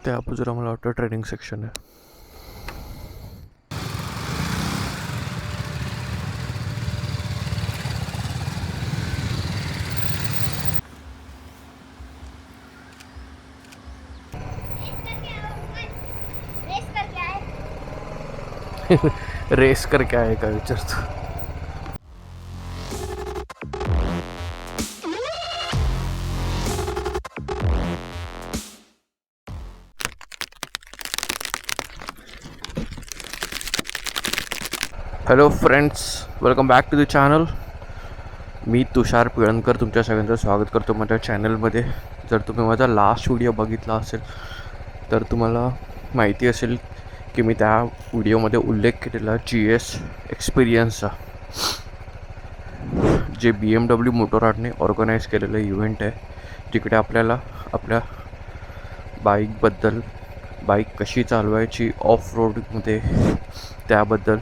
त्या बाजूला मला वाटतं ट्रेनिंग सेक्शन आहे. रेस करके आहे का विचारतो. Hello friends, welcome back to the channel. मी तुषार पिळणकर तुमच्या सगळ्यांचं स्वागत करतो माझ्या चॅनलमध्ये. जर तुम्ही माझा लास्ट व्हिडिओ बघितला असेल तर तुम्हाला माहिती असेल की मी त्या व्हिडिओमध्ये उल्लेख केलेला GS एक्सपिरियन्सचा, जे BMW मोटोरॉडने ऑर्गनाईज केलेलं इव्हेंट आहे, जिकडे आपल्याला आपल्या बाईकबद्दल, बाईक कशी चालवायची ऑफ रोडमध्ये त्याबद्दल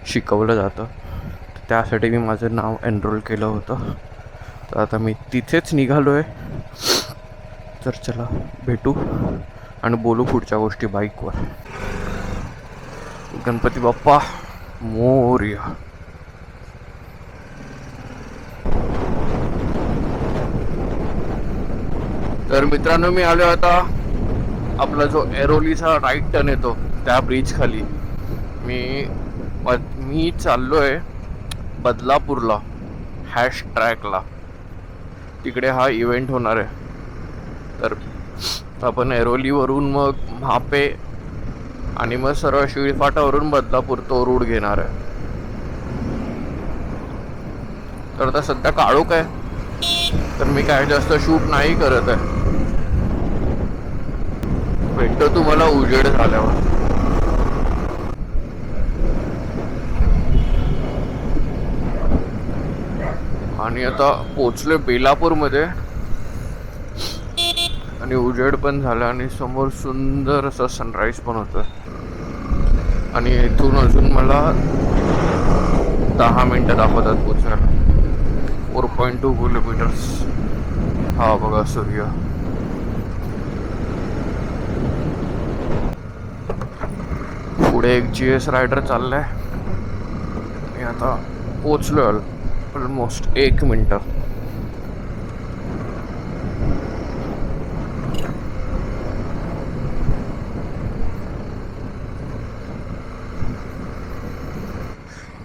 शिकवलं जातं. त्यासाठी मी माझं नाव एनरोल केलं होतं. तर आता मी तिथेच निघालो आहे. तर चला भेटू आणि बोलू पुढच्या गोष्टी बाईकवर. गणपती बाप्पा मोरया. तर मित्रांनो, मी आलो आता आपला जो ऐरोलीचा राईट टर्न येतो त्या ब्रिज खाली. मी चाललो आहे बदलापूरला, हॅश ट्रॅकला. तिकडे हा इव्हेंट होणार आहे. तर आपण ऐरोलीवरून मग म्हापे आणि मग सरळ शिळफाटावरून बदलापूर तो रूट घेणार आहे. तर आता सध्या काळोख आहे, तर मी काय जास्त शूट नाही करत आहे. भेटतो तुम्हाला उजेड झाल्यावर. आणि आता पोचले बेलापूरमध्ये आणि उजेड पण झाला आणि समोर सुंदर असा सनराईज पण होतं. आणि इथून अजून मला 10 मिनटं दाखवतात पोचायला. 4.2 किलोमीटर्स. हा बघा सूर्य. पुढे एक GS रायडर चाललाय. मी आता पोचलो ऑलमोस्ट 1 मिनटं.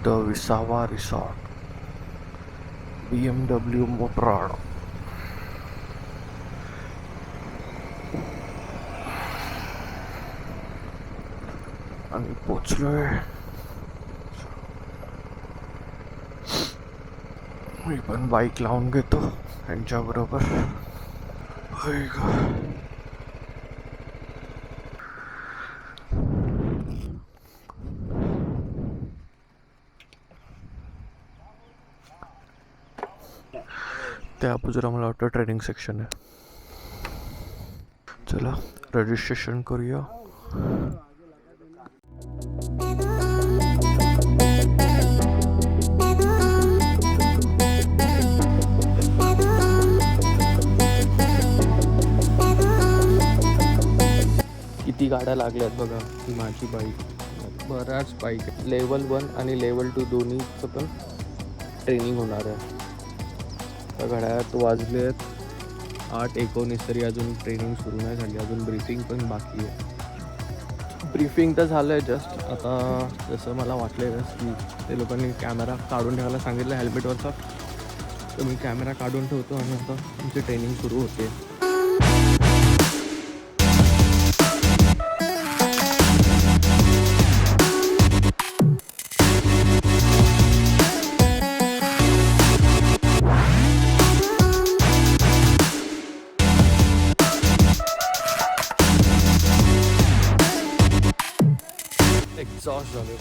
द विसावा रिसॉर्ट, BMW मोटोरॉड. आणि पोचलोय. मी पण बाईक लावून घेतो यांच्याबरोबर. त्या बाजूला मला वाटतं ट्रेनिंग सेक्शन आहे. चला रजिस्ट्रेशन करूया. किती गाड्या लागल्यात बघा. ही माझी बाईक, बऱ्याच बाईक. लेवल 1 आणि लेवल 2 दोन्हीचं पण ट्रेनिंग होणार आहे. तर घड्याळात वाजले आहेत 8:19, तरी अजून ट्रेनिंग सुरू नाही झाली. अजून ब्रीफिंग पण बाकी आहे. ब्रीफिंग तर झालं आहे जस्ट. आता जसं मला वाटलेलं की ते लोकांनी कॅमेरा काढून ठेवायला सांगितलं हेल्मेटवरचा, तर मी कॅमेरा काढून ठेवतो आणि आता तुमची ट्रेनिंग सुरू होते. एक्झॉस्ट झाले.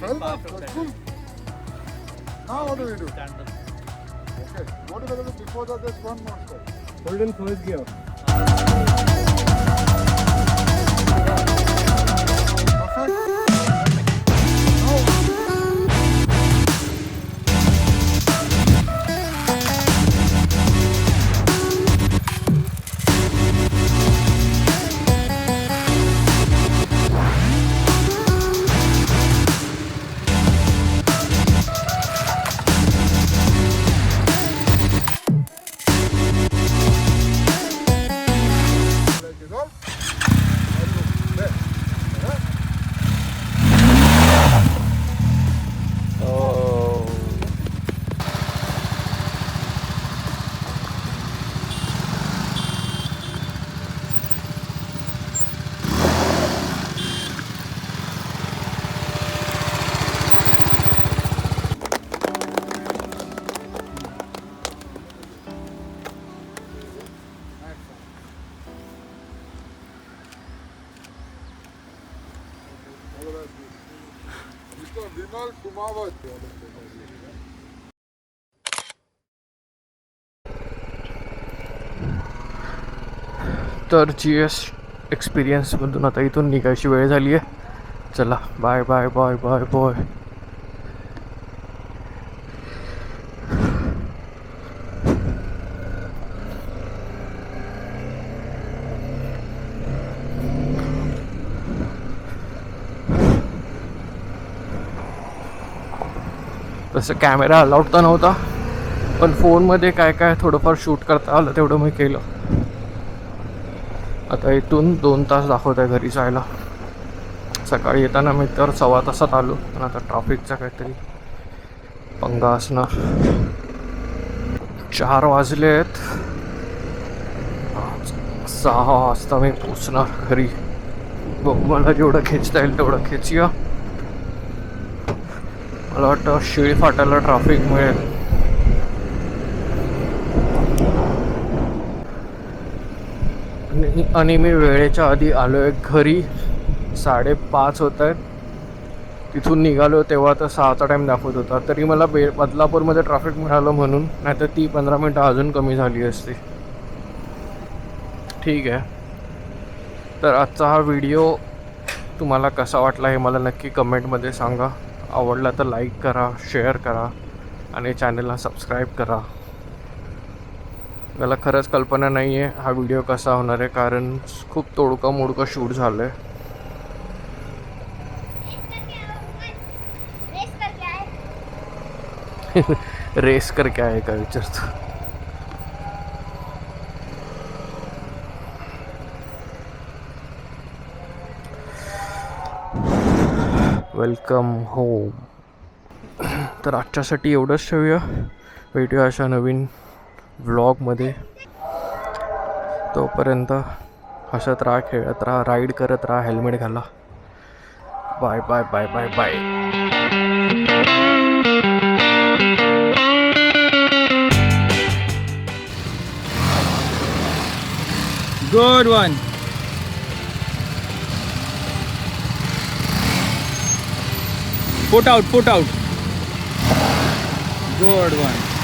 Now what do we do? Okay. What is the before that? There's one more step. Hold in first gear. Perfect. Vimal Kumawat. तर GS एक्सपिरियन्समधून आता इथून निघायची वेळ झाली आहे. चला bye bye bye bye bye. तसं कॅमेरा अलाउड तर नव्हता, पण फोनमध्ये काय काय थोडंफार शूट करता आलं तेवढं मी केलं. आता इथून 2 तास दाखवत आहे घरी जायला. सकाळी येताना मी तर 1.25 तासात आलो, पण आता ट्रॅफिकचा काहीतरी पंगा असणार. 4 वाजलेत. 6 वाजता मी पोचणार घरी. मला जेवढं खेचता येईल तेवढं खेचूया. मला वाटतं शिळी फाटायला ट्रॅफिक मिळेल. आणि मी वेळेच्या आधी आलो आहे घरी. 5:30 होत आहेत. तिथून निघालो तेव्हा तर 6चा टाईम दाखवत होता. तरी मला बदलापूरमध्ये ट्रॅफिक मिळालं म्हणून, नाही तर ती 15 मिनटं अजून कमी झाली असती. ठीक आहे. तर आजचा हा व्हिडिओ तुम्हाला कसा वाटला हे मला नक्की कमेंटमध्ये सांगा. आवडला तर लाईक करा, शेअर करा आणि चॅनलला सबस्क्राईब करा. मला खरंच कल्पना नाही आहे हा व्हिडिओ कसा होणार आहे, कारण खूप तोडकं मोडकं शूट झालं आहे. रेस करके आहे का विचारतो. Welcome home. तर आजच्यासाठी एवढंच ठेवूया. भेटूया अशा नवीन व्लॉगमध्ये. तोपर्यंत हसत राहा, खेळत राहा, राईड करत राहा, हेल्मेट घाला. Bye bye bye bye bye. Good one. Put out. Good one.